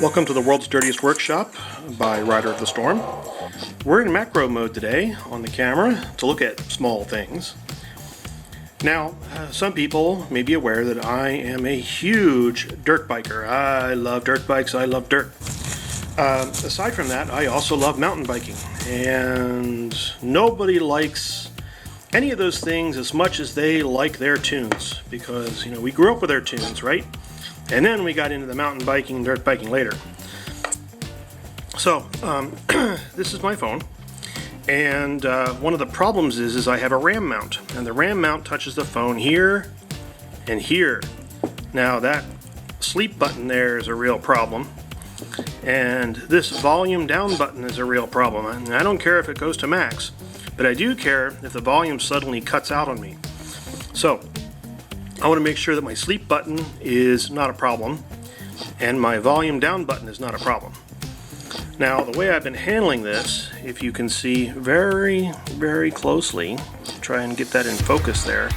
Welcome to the World's Dirtiest Workshop by Rider of the Storm. We're in macro mode today on the camera to look at small things. Now, some people may be aware that I am a huge dirt biker. I love dirt bikes, I love dirt. Aside from that, I also love mountain biking. And nobody likes any of those things as much as they like their tunes. Because, we grew up with their tunes, right? And then we got into the mountain biking and dirt biking later. So, this is my phone. And one of the problems is I have a RAM mount. And the RAM mount touches the phone here and here. Now that sleep button there is a real problem. And this volume down button is a real problem. And I don't care if it goes to max. But I do care if the volume suddenly cuts out on me. So, I want to make sure that my sleep button is not a problem and my volume down button is not a problem. Now, the way I've been handling this, if you can see very, very closely, try and get that in focus there,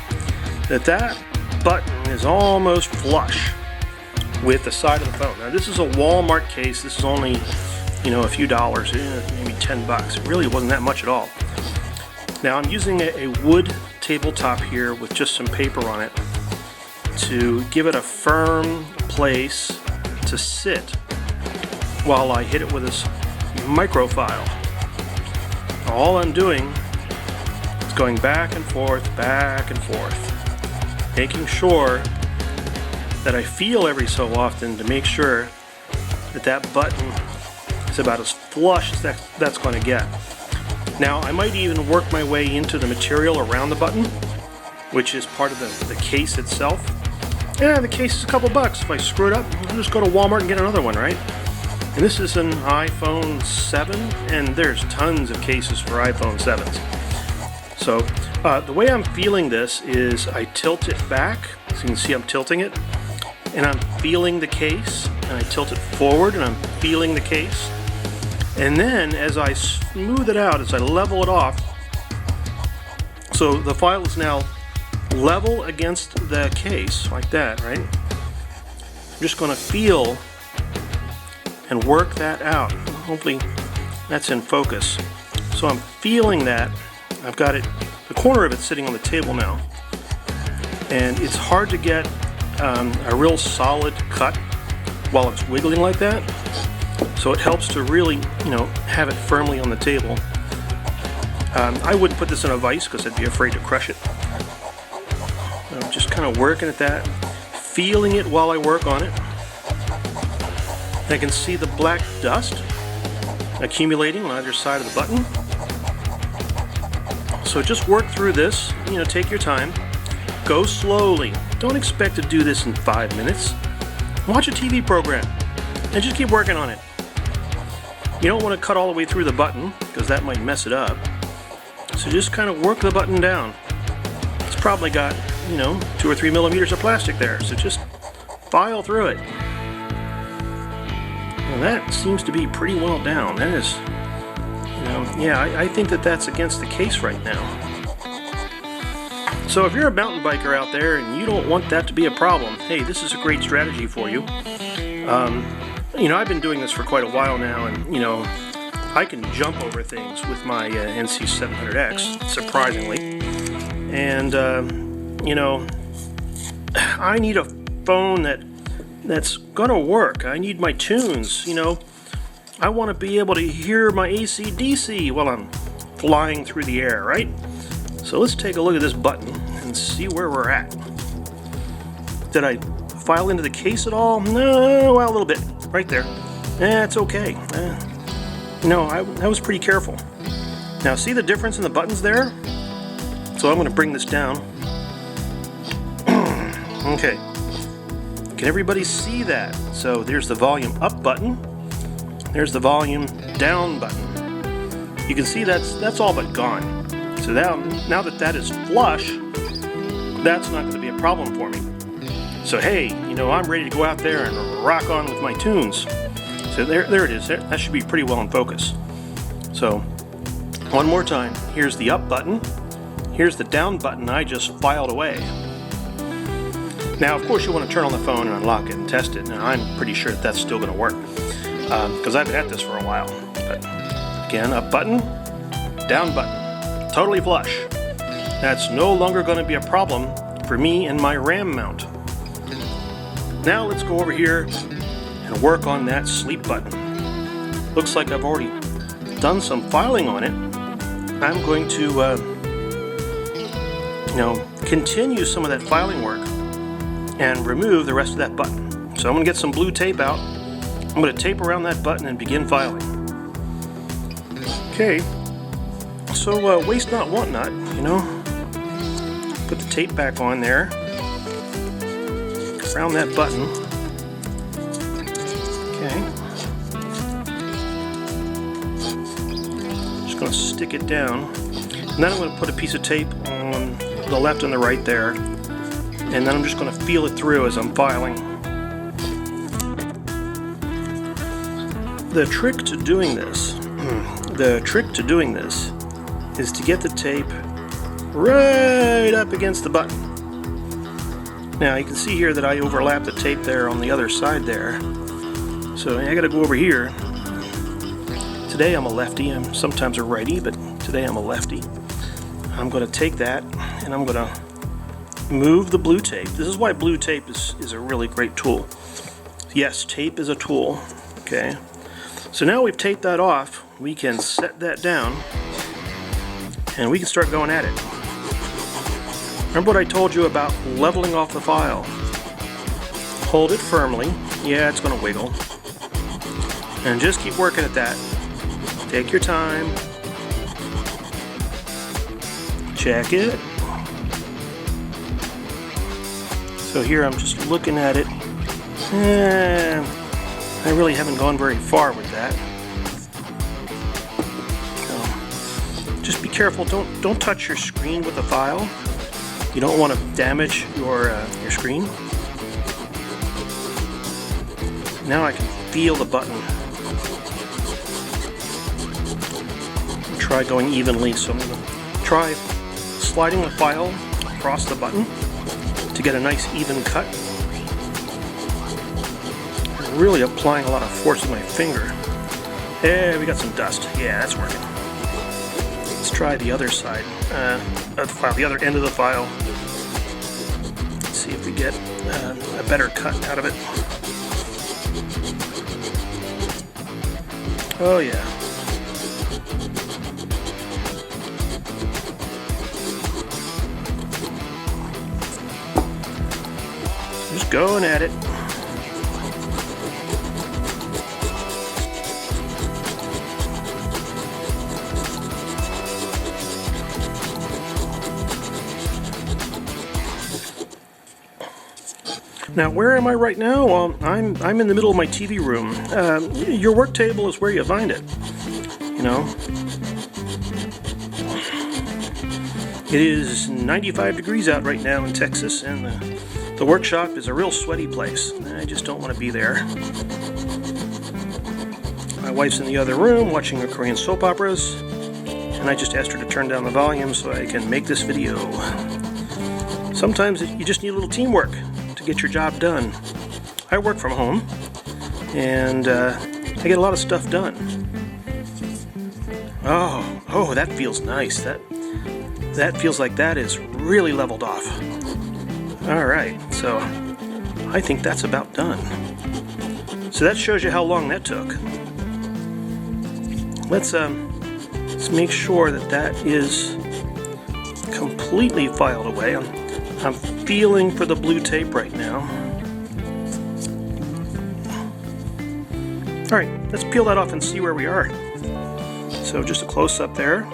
that button is almost flush with the side of the phone. Now, this is a Walmart case. This is only, a few dollars, maybe $10. It really wasn't that much at all. Now, I'm using a wood tabletop here with just some paper on it to give it a firm place to sit while I hit it with this microfile. All I'm doing is going back and forth, making sure that I feel every so often to make sure that button is about as flush as that's going to get. Now, I might even work my way into the material around the button, which is part of the case itself. Yeah, the case is a couple bucks. If I screw it up, I'll just go to Walmart and get another one, right? And this is an iPhone 7, and there's tons of cases for iPhone 7s. So, the way I'm feeling this is I tilt it back, so you can see I'm tilting it, and I'm feeling the case, and I tilt it forward, and I'm feeling the case. And then, as I smooth it out, as I level it off, so the file is now level against the case, like that, right? I'm just going to feel and work that out. Hopefully that's in focus. So I'm feeling that. I've got it, the corner of it sitting on the table now. And it's hard to get a real solid cut while it's wiggling like that. So it helps to really, have it firmly on the table. I wouldn't put this in a vise because I'd be afraid to crush it. I'm just kind of working at that, feeling it while I work on it. I can see the black dust accumulating on either side of the button. So just work through this, take your time, go slowly. Don't expect to do this in 5 minutes. Watch a TV program and just keep working on it. You don't want to cut all the way through the button because that might mess it up. So just kind of work the button down. It's probably got 2 or 3 millimeters of plastic there, so just file through it. And that seems to be pretty well down. That is, I think that's against the case right now. So if you're a mountain biker out there and you don't want that to be a problem, hey, this is a great strategy for you. I've been doing this for quite a while now, and I can jump over things with my NC700X, surprisingly. And I need a phone that's gonna work. I need my tunes, I want to be able to hear my AC/DC while I'm flying through the air, right? So let's take a look at this button and see where we're at. Did I file into the case at all? No, well, a little bit, right there. It's okay. I was pretty careful. Now, see the difference in the buttons there? So I'm going to bring this down. Okay. Can everybody see that? So there's the volume up button. There's the volume down button. You can see that's all but gone. So now that is flush, that's not going to be a problem for me. So hey, I'm ready to go out there and rock on with my tunes. So there it is. That should be pretty well in focus. So one more time. Here's the up button. Here's the down button I just filed away. Now, of course, you want to turn on the phone and unlock it and test it. Now, I'm pretty sure that's still going to work because I've been at this for a while. But again, up button, down button, totally flush. That's no longer going to be a problem for me and my RAM mount. Now let's go over here and work on that sleep button. Looks like I've already done some filing on it. I'm going to continue some of that filing work and remove the rest of that button. So I'm going to get some blue tape out. I'm going to tape around that button and begin filing. Okay, so waste not, want not, Put the tape back on there. Around that button. Okay. Just going to stick it down. And then I'm going to put a piece of tape on the left and the right there. And then I'm just going to feel it through as I'm filing. The trick to doing this is to get the tape right up against the button. Now you can see here that I overlap the tape there on the other side there. So I got to go over here. Today I'm a lefty. I'm sometimes a righty, but today I'm a lefty. I'm going to take that and I'm going to move the blue tape. This is why blue tape is a really great tool. Yes, tape is a tool. Okay. So now we've taped that off, we can set that down and we can start going at it. Remember what I told you about leveling off the file? Hold it firmly. Yeah, it's going to wiggle. And just keep working at that. Take your time. Check it. So here I'm just looking at it. I really haven't gone very far with that. So just be careful. Don't touch your screen with the file. You don't want to damage your screen. Now I can feel the button. Try going evenly. So I'm going to try sliding the file across the button to get a nice even cut. I'm really applying a lot of force with my finger. There, we got some dust. Yeah, that's working. Let's try the other side of the file, the other end of the file. Let's see if we get a better cut out of it. Oh yeah. Just going at it. Now, where am I right now? Well, I'm in the middle of my TV room. Your work table is where you find it. It is 95 degrees out right now in Texas, and the workshop is a real sweaty place. I just don't want to be there. My wife's in the other room watching her Korean soap operas, and I just asked her to turn down the volume so I can make this video. Sometimes you just need a little teamwork to get your job done. I work from home, and I get a lot of stuff done. Oh, that feels nice. That feels like that is really leveled off. Alright, so I think that's about done. So that shows you how long that took. Let's make sure that is completely filed away. I'm feeling for the blue tape right now. Alright, let's peel that off and see where we are. So just a close-up there.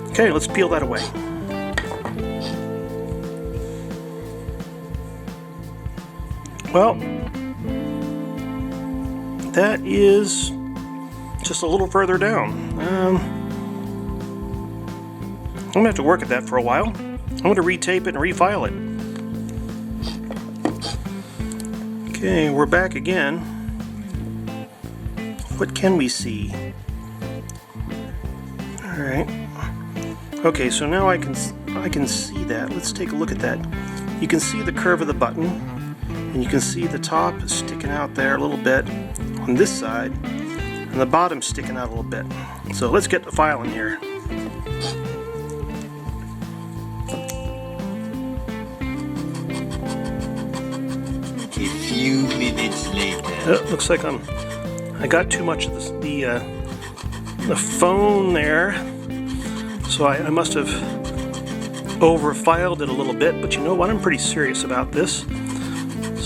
Okay, let's peel that away. Well, that is just a little further down. I'm going to have to work at that for a while. I'm going to retape it and refile it. Okay, we're back again. What can we see? Alright. Okay, so now I can see that. Let's take a look at that. you can see the curve of the button, and you can see the top is sticking out there a little bit on this side, and the bottom sticking out a little bit. So let's get the file in here. A few minutes later. Looks like I got too much of the phone there, so I must have over-filed it a little bit, but you know what, I'm pretty serious about this.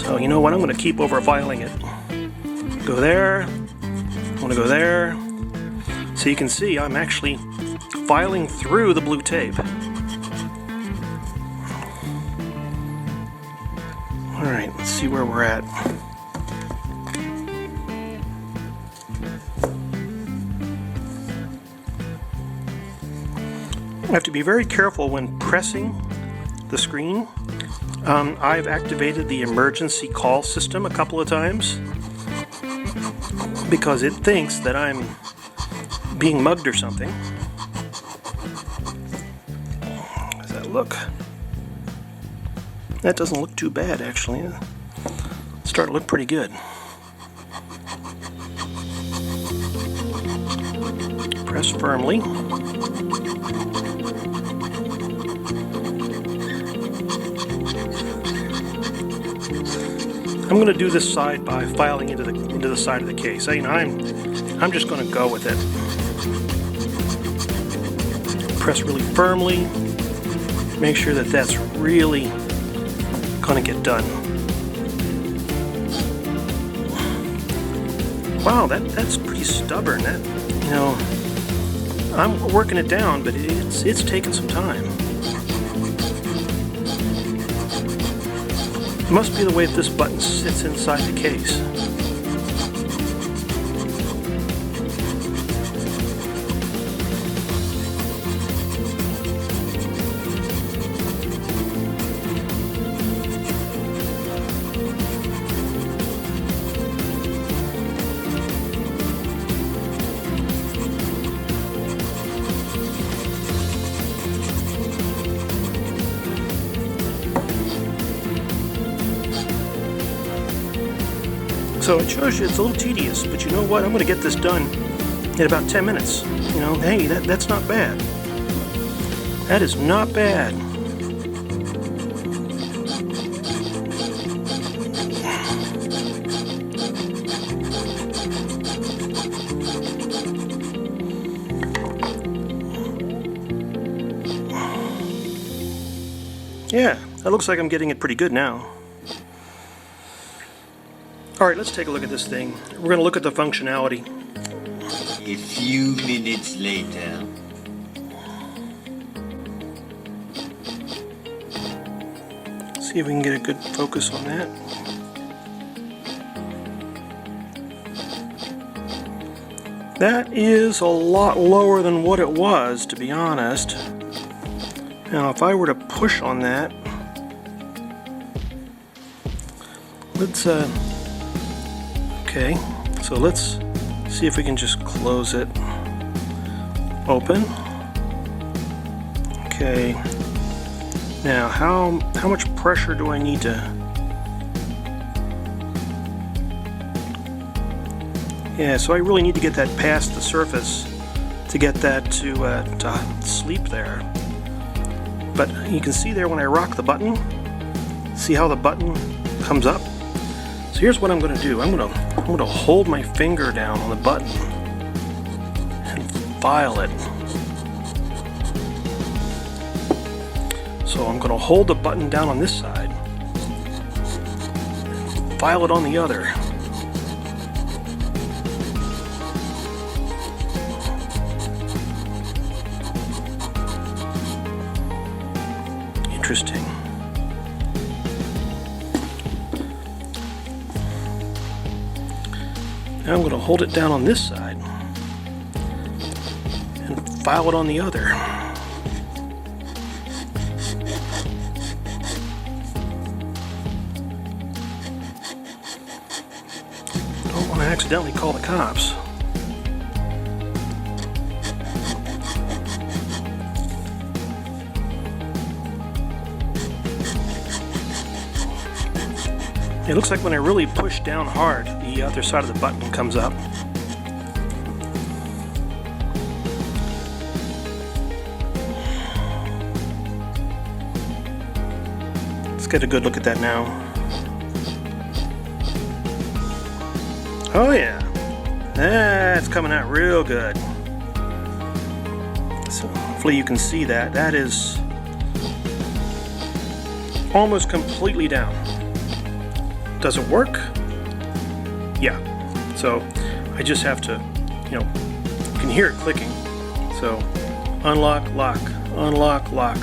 So you know what, I'm going to keep over-filing it. Go there, I want to go there. So you can see I'm actually filing through the blue tape. Alright, let's see where we're at. I have to be very careful when pressing the screen. I've activated the emergency call system a couple of times because it thinks that I'm being mugged or something. How does that look? That doesn't look too bad, actually. It's starting to look pretty good. Press firmly. I'm going to do this side by filing into the side of the case. I'm just going to go with it. Press really firmly. Make sure that that's really going to get done. Wow, that's pretty stubborn. That, you know, I'm working it down, but it's taking some time. It must be the way that this button sits inside the case. So it shows you it's a little tedious, but you know what? I'm going to get this done in about 10 minutes. You know, hey, that's not bad. That is not bad. Yeah, that looks like I'm getting it pretty good now. Alright, let's take a look at this thing. We're going to look at the functionality. A few minutes later. See if we can get a good focus on that. That is a lot lower than what it was, to be honest. Now, if I were to push on that, let's okay, so let's see if we can just close it open. Okay, now how much pressure do I need to? Yeah, so I really need to get that past the surface to get that to sleep there. But you can see there when I rock the button, see how the button comes up? So here's what I'm going to do. I'm going to hold my finger down on the button and file it. So I'm going to hold the button down on this side, file it on the other. Interesting. Now I'm going to hold it down on this side and file it on the other. Don't want to accidentally call the cops. It looks like when I really push down hard, the other side of the button comes up. Let's get a good look at that now. Oh yeah, that's coming out real good. So hopefully you can see that. That is almost completely down. Does it work? Yeah. So I just have to, you can hear it clicking. So unlock, lock, unlock, lock.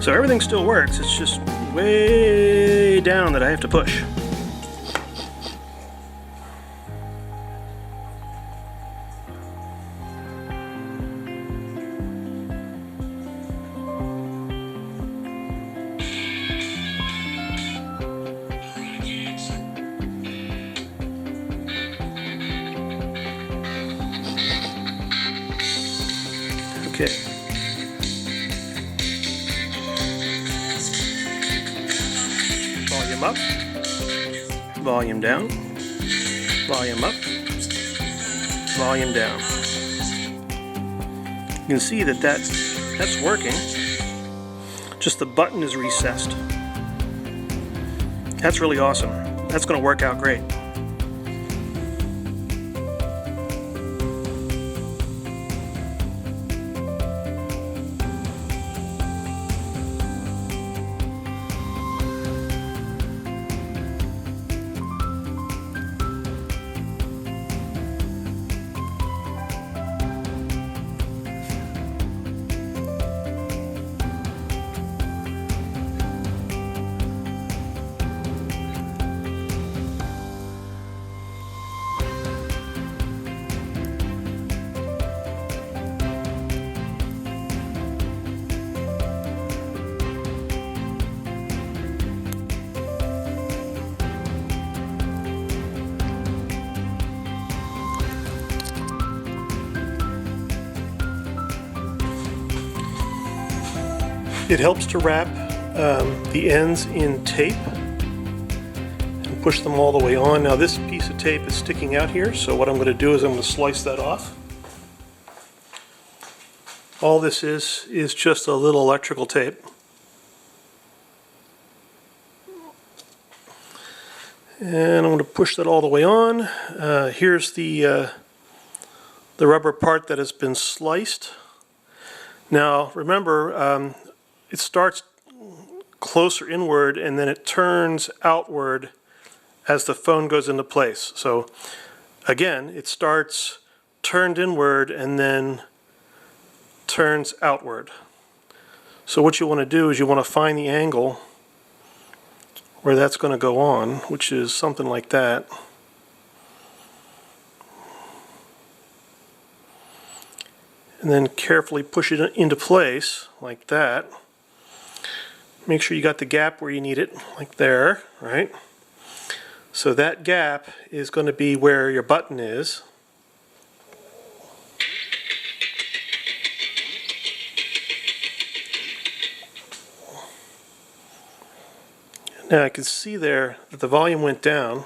So everything still works. It's just way down that I have to push. Okay. Volume up, volume down, volume up, volume down. You can see that that's working. Just the button is recessed. That's really awesome. That's going to work out great. It helps to wrap the ends in tape and push them all the way on. Now this piece of tape is sticking out here, so what I'm going to do is I'm going to slice that off. All this is just a little electrical tape. And I'm going to push that all the way on. Here's the rubber part that has been sliced. Now remember, it starts closer inward and then it turns outward as the phone goes into place. So again, it starts turned inward and then turns outward. So what you want to do is you want to find the angle where that's going to go on, which is something like that. And then carefully push it into place like that. Make sure you got the gap where you need it, like there, right? So that gap is going to be where your button is. Now I can see there that the volume went down.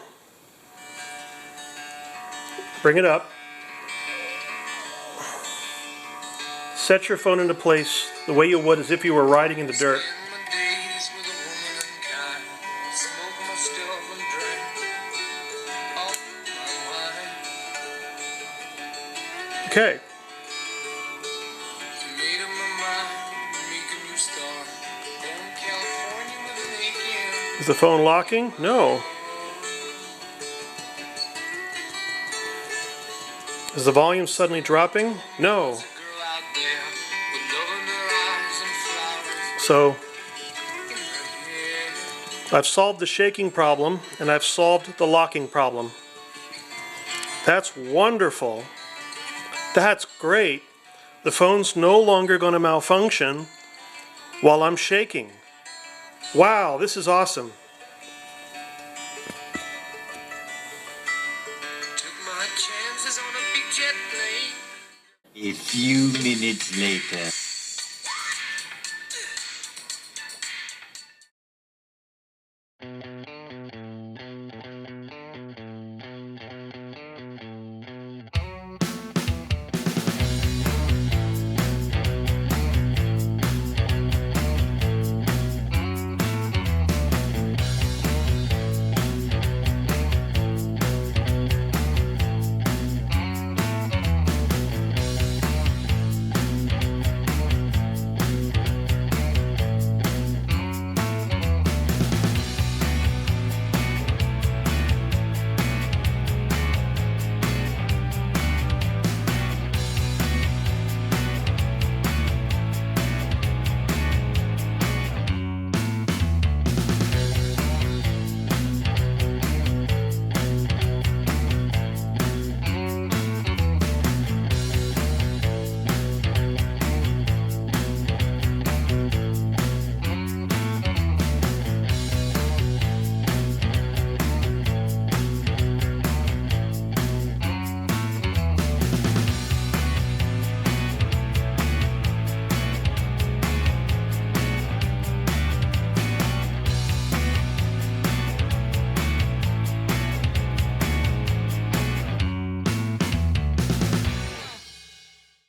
Bring it up. Set your phone into place the way you would as if you were riding in the dirt. Okay. Is the phone locking? No. Is the volume suddenly dropping? No. So I've solved the shaking problem and I've solved the locking problem. That's wonderful. That's great. The phone's no longer going to malfunction while I'm shaking. Wow, this is awesome. A few minutes later.